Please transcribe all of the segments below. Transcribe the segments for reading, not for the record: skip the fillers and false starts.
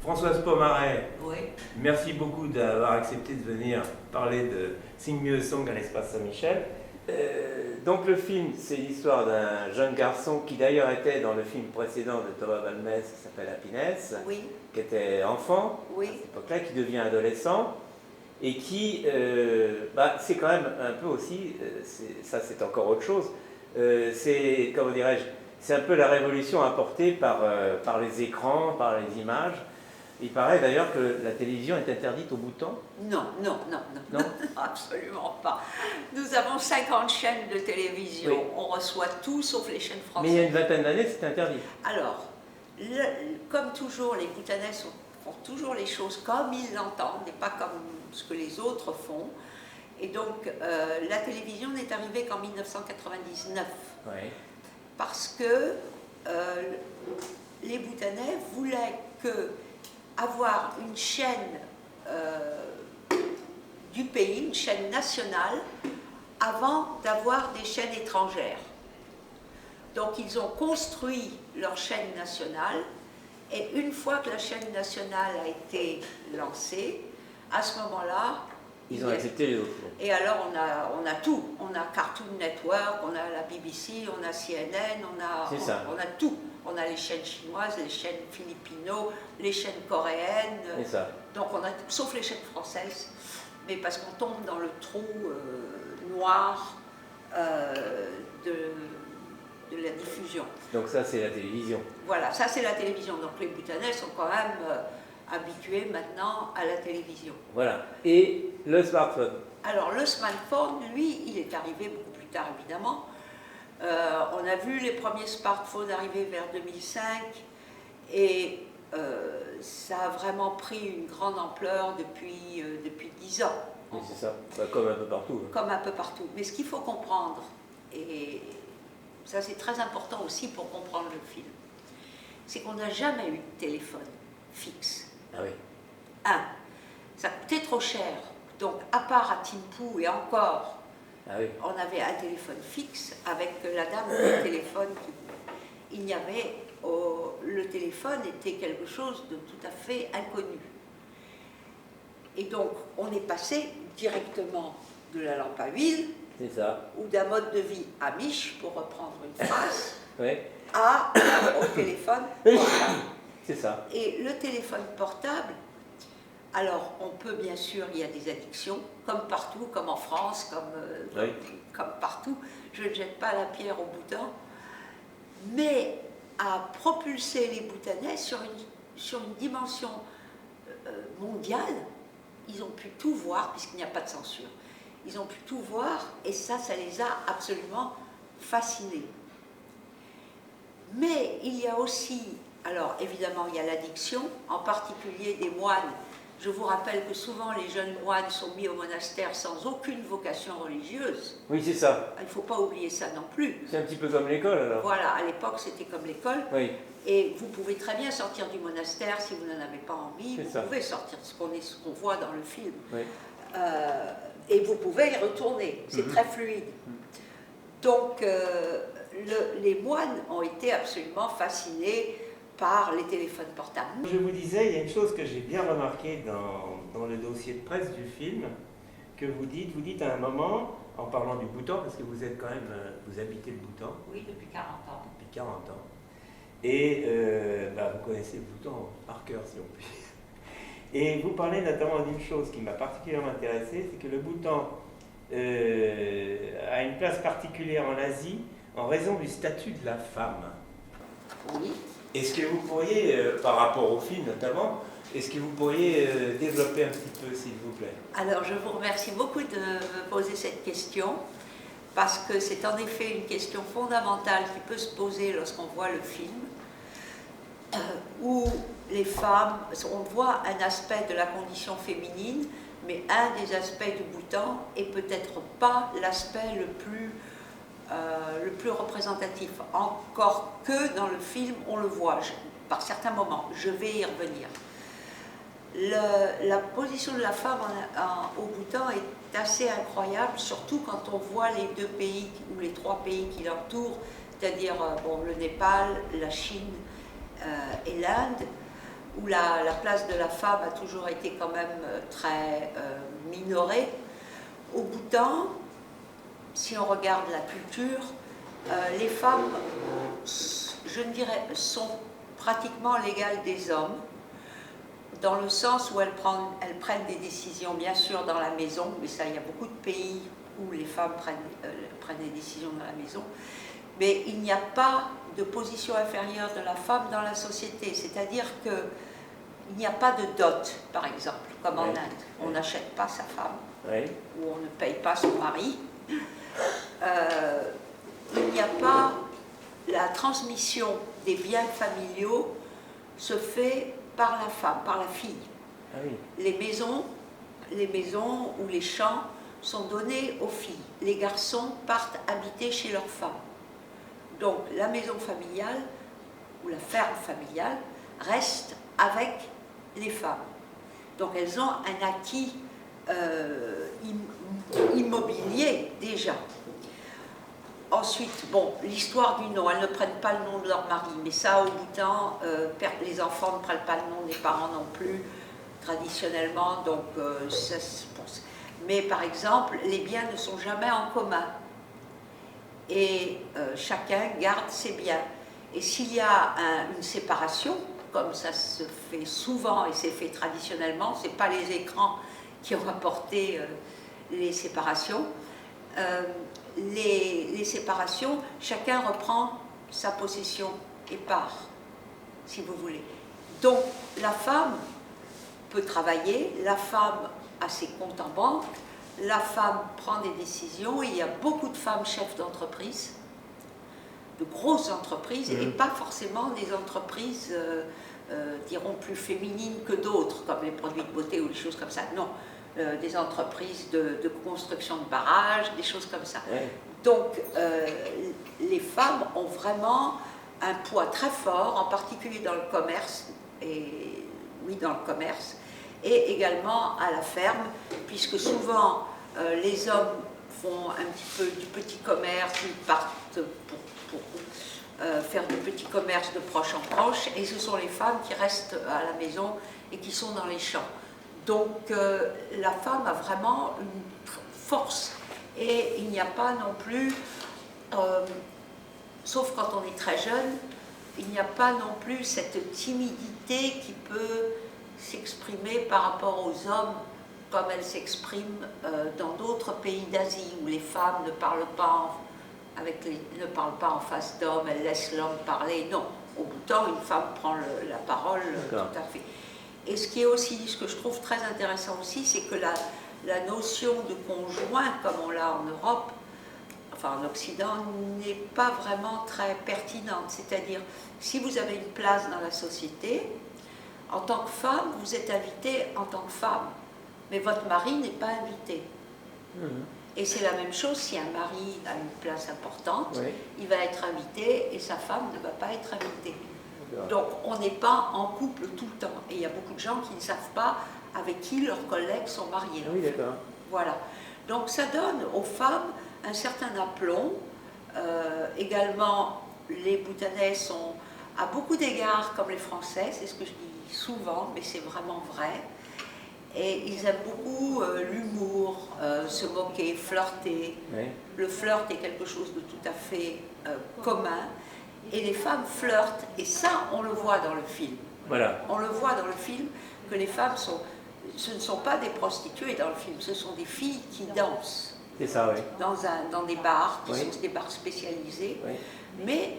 Françoise Pomaret, Oui. merci beaucoup d'avoir accepté de venir parler de Sing Me a Song à l'espace Saint-Michel. Donc le film, c'est l'histoire d'un jeune garçon qui d'ailleurs était dans le film précédent de Thomas Balmès qui s'appelle Happiness, Oui. qui était enfant Oui. à cette époque-là, qui devient adolescent et qui, c'est quand même un peu aussi, ça c'est encore autre chose, c'est, comment dirais-je, c'est un peu la révolution apportée par les écrans, par les images. Il paraît d'ailleurs que la télévision est interdite au Bhoutan. Non, absolument pas. Nous avons 50 chaînes de télévision. Oui. On reçoit tout sauf les chaînes françaises. Mais il y a une vingtaine d'années, c'était interdit. Alors, comme toujours, les Bhoutanais font toujours les choses comme ils l'entendent et pas comme ce que les autres font. Et donc, la télévision n'est arrivée qu'en 1999. Oui. Parce que les Bhoutanais voulaient avoir une chaîne du pays, une chaîne nationale, avant d'avoir des chaînes étrangères. Donc ils ont construit leur chaîne nationale, et une fois que la chaîne nationale a été lancée, à ce moment-là, ils ont accepté les autres. Et alors on a tout. On a Cartoon Network, on a la BBC, on a CNN, on a tout. On a les chaînes chinoises, les chaînes philippines, les chaînes coréennes. Donc on a tout, sauf les chaînes françaises. Mais parce qu'on tombe dans le trou noir de la diffusion. Donc ça c'est la télévision. Voilà, ça c'est la télévision. Donc les Bhoutanais sont quand même habitués maintenant à la télévision. Voilà. Et le smartphone? Alors le smartphone, lui, il est arrivé beaucoup plus tard évidemment. On a vu les premiers smartphones arriver vers 2005 et ça a vraiment pris une grande ampleur depuis 10 ans. Oui, c'est ça, comme un peu partout. Comme un peu partout. Mais ce qu'il faut comprendre, et ça c'est très important aussi pour comprendre le film, c'est qu'on n'a jamais eu de téléphone fixe. Ah oui. Ça coûtait trop cher. Donc à part à Thimphu et encore, ah oui. On avait un téléphone fixe avec la dame du téléphone. Il n'y avait, le téléphone était quelque chose de tout à fait inconnu. Et donc, on est passé directement de la lampe à huile, ou d'un mode de vie amiche, pour reprendre une phrase, oui. au téléphone portable. C'est ça. Et le téléphone portable, alors, on peut bien sûr, il y a des addictions, comme partout, comme en France, comme partout. Je ne jette pas la pierre au Bhoutan, mais à propulser les Bhoutanais sur une dimension mondiale, ils ont pu tout voir, puisqu'il n'y a pas de censure. Ils ont pu tout voir, et ça les a absolument fascinés. Mais il y a aussi, alors évidemment, il y a l'addiction, en particulier des moines. Je vous rappelle que souvent les jeunes moines sont mis au monastère sans aucune vocation religieuse. Oui, c'est ça. Il ne faut pas oublier ça non plus. C'est un petit peu comme l'école alors. Voilà, à l'époque c'était comme l'école. Oui. Et vous pouvez très bien sortir du monastère si vous n'en avez pas envie. Vous pouvez sortir, ce qu'on voit dans le film. Oui. Et vous pouvez y retourner. C'est très fluide. Donc les moines ont été absolument fascinés par les téléphones portables. Je vous disais, il y a une chose que j'ai bien remarquée dans le dossier de presse du film, que vous dites à un moment, en parlant du Bhoutan, parce que vous êtes quand même, vous habitez le Bhoutan. Oui, depuis 40 ans. Depuis 40 ans. Et vous connaissez le Bhoutan par cœur, si on peut dire. Et vous parlez notamment d'une chose qui m'a particulièrement intéressée, c'est que le Bhoutan a une place particulière en Asie en raison du statut de la femme. Oui. Est-ce que vous pourriez, par rapport au film notamment, est-ce que vous pourriez développer un petit peu, s'il vous plaît? Alors, je vous remercie beaucoup de me poser cette question, parce que c'est en effet une question fondamentale qui peut se poser lorsqu'on voit le film, où les femmes, on voit un aspect de la condition féminine, mais un des aspects du Bhoutan, et peut-être pas l'aspect le plus représentatif, encore que dans le film on le voit par certains moments. Je vais y revenir. La position de la femme au Bhoutan est assez incroyable, surtout quand on voit les 2 pays ou les 3 pays qui l'entourent, c'est-à-dire le Népal, la Chine et l'Inde, où la place de la femme a toujours été quand même très minorée. Au Bhoutan, si on regarde la culture, les femmes, je ne dirais, sont pratiquement l'égale des hommes, dans le sens où elles prennent des décisions, bien sûr, dans la maison, mais ça, il y a beaucoup de pays où les femmes prennent des décisions dans la maison, mais il n'y a pas de position inférieure de la femme dans la société, c'est-à-dire qu'il n'y a pas de dot, par exemple, comme en Inde. On n'achète pas sa femme, ou on ne paye pas son mari. Il n'y a pas... La transmission des biens familiaux se fait par la femme, par la fille. Ah oui. Les maisons ou les champs sont donnés aux filles. Les garçons partent habiter chez leurs femmes. Donc la maison familiale ou la ferme familiale reste avec les femmes. Donc elles ont un acquis immobilier déjà. Ensuite, bon, l'histoire du nom, elles ne prennent pas le nom de leur mari, mais ça, au Bhoutan, les enfants ne prennent pas le nom des parents non plus, traditionnellement, donc ça se pense. Mais par exemple, les biens ne sont jamais en commun, et chacun garde ses biens. Et s'il y a une séparation, comme ça se fait souvent et c'est fait traditionnellement, ce n'est pas les écrans qui ont apporté les séparations, les séparations, chacun reprend sa possession et part, si vous voulez. Donc la femme peut travailler, la femme a ses comptes en banque, la femme prend des décisions, et il y a beaucoup de femmes chefs d'entreprise, de grosses entreprises, et pas forcément des entreprises, dirons, plus féminines que d'autres, comme les produits de beauté ou des choses comme ça. Non. Des entreprises de construction de barrages, des choses comme ça. Ouais. Donc, les femmes ont vraiment un poids très fort, en particulier dans le commerce, et également à la ferme, puisque souvent les hommes font un petit peu du petit commerce, ils partent pour faire du petit commerce de proche en proche, et ce sont les femmes qui restent à la maison et qui sont dans les champs. Donc la femme a vraiment une force, et il n'y a pas non plus, sauf quand on est très jeune, il n'y a pas non plus cette timidité qui peut s'exprimer par rapport aux hommes comme elle s'exprime dans d'autres pays d'Asie où les femmes ne parlent pas en face d'hommes, elles laissent l'homme parler. Non, au Bhoutan, une femme prend la parole tout à fait. Et ce qui est aussi, ce que je trouve très intéressant aussi, c'est que la notion de conjoint, comme on l'a en Europe, enfin en Occident, n'est pas vraiment très pertinente. C'est-à-dire, si vous avez une place dans la société, en tant que femme, vous êtes invitée en tant que femme, mais votre mari n'est pas invité. Et c'est la même chose si un mari a une place importante, il va être invité et sa femme ne va pas être invitée. Donc on n'est pas en couple tout le temps. Et il y a beaucoup de gens qui ne savent pas avec qui leurs collègues sont mariés. Oui, d'accord. Voilà. Donc ça donne aux femmes un certain aplomb. Également, les Bhoutanais sont à beaucoup d'égards comme les Français, c'est ce que je dis souvent, mais c'est vraiment vrai. Et ils aiment beaucoup l'humour, se moquer, flirter. Oui. Le flirt est quelque chose de tout à fait commun. Et les femmes flirtent, et ça, on le voit dans le film. Voilà. On le voit dans le film que les femmes ce ne sont pas des prostituées dans le film, ce sont des filles qui dansent. C'est ça, oui. Dans des bars, qui sont des bars spécialisés, mais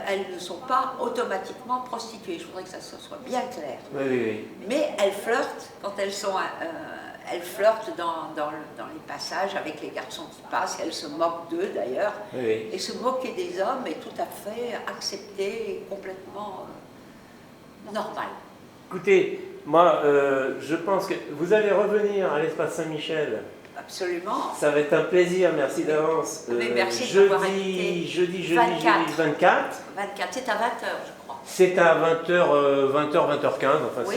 elles ne sont pas automatiquement prostituées. Je voudrais que ça soit bien clair. Oui. Mais elles flirtent quand elles sont... elles flirtent dans les passages avec les garçons qui passent, elles se moquent d'eux d'ailleurs. Oui. Et se moquer des hommes est tout à fait accepté et complètement normal. Écoutez, moi je pense que vous allez revenir à l'espace Saint-Michel. Absolument. Ça va être un plaisir, merci d'avance. Mais merci de m'avoir invité. Jeudi 24. 24, c'est à 20h je crois. C'est à 20h15, enfin oui.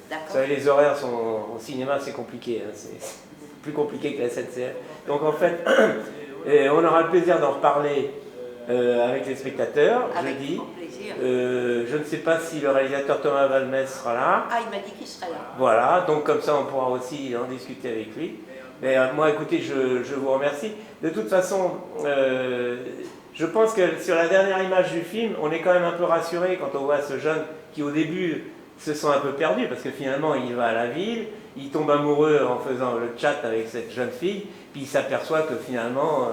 Vous savez, les horaires au cinéma, c'est compliqué, hein, c'est plus compliqué que la SNCF. Donc en fait, on aura le plaisir d'en reparler avec les spectateurs, jeudi. Je ne sais pas si le réalisateur Thomas Valmes sera là. Ah, il m'a dit qu'il serait là. Voilà, donc comme ça on pourra aussi en discuter avec lui. Mais moi, écoutez, je vous remercie. De toute façon, je pense que sur la dernière image du film, on est quand même un peu rassuré quand on voit ce jeune qui au début se sent un peu perdu, parce que finalement il va à la ville, il tombe amoureux en faisant le chat avec cette jeune fille, puis il s'aperçoit que finalement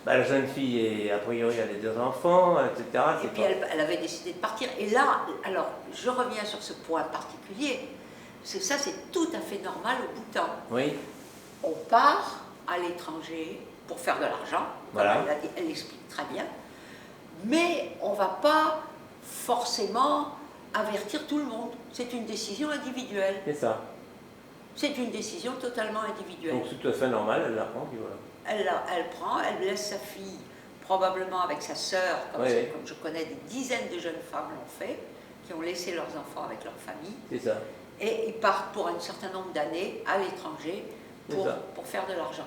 la jeune fille, est, a priori, elle a des enfants, etc. Et puis elle avait décidé de partir. Et là, alors je reviens sur ce point particulier, parce que ça c'est tout à fait normal au Bhoutan. Oui. On part à l'étranger pour faire de l'argent, voilà. Elle l'explique très bien, mais on ne va pas forcément avertir tout le monde. C'est une décision individuelle. C'est ça. C'est une décision totalement individuelle. Donc c'est tout à fait normal, elle la prend, puis voilà. Elle prend, elle laisse sa fille, probablement avec sa sœur, comme je connais des dizaines de jeunes femmes l'ont fait, qui ont laissé leurs enfants avec leur famille. C'est ça. Et ils partent pour un certain nombre d'années à l'étranger pour faire de l'argent.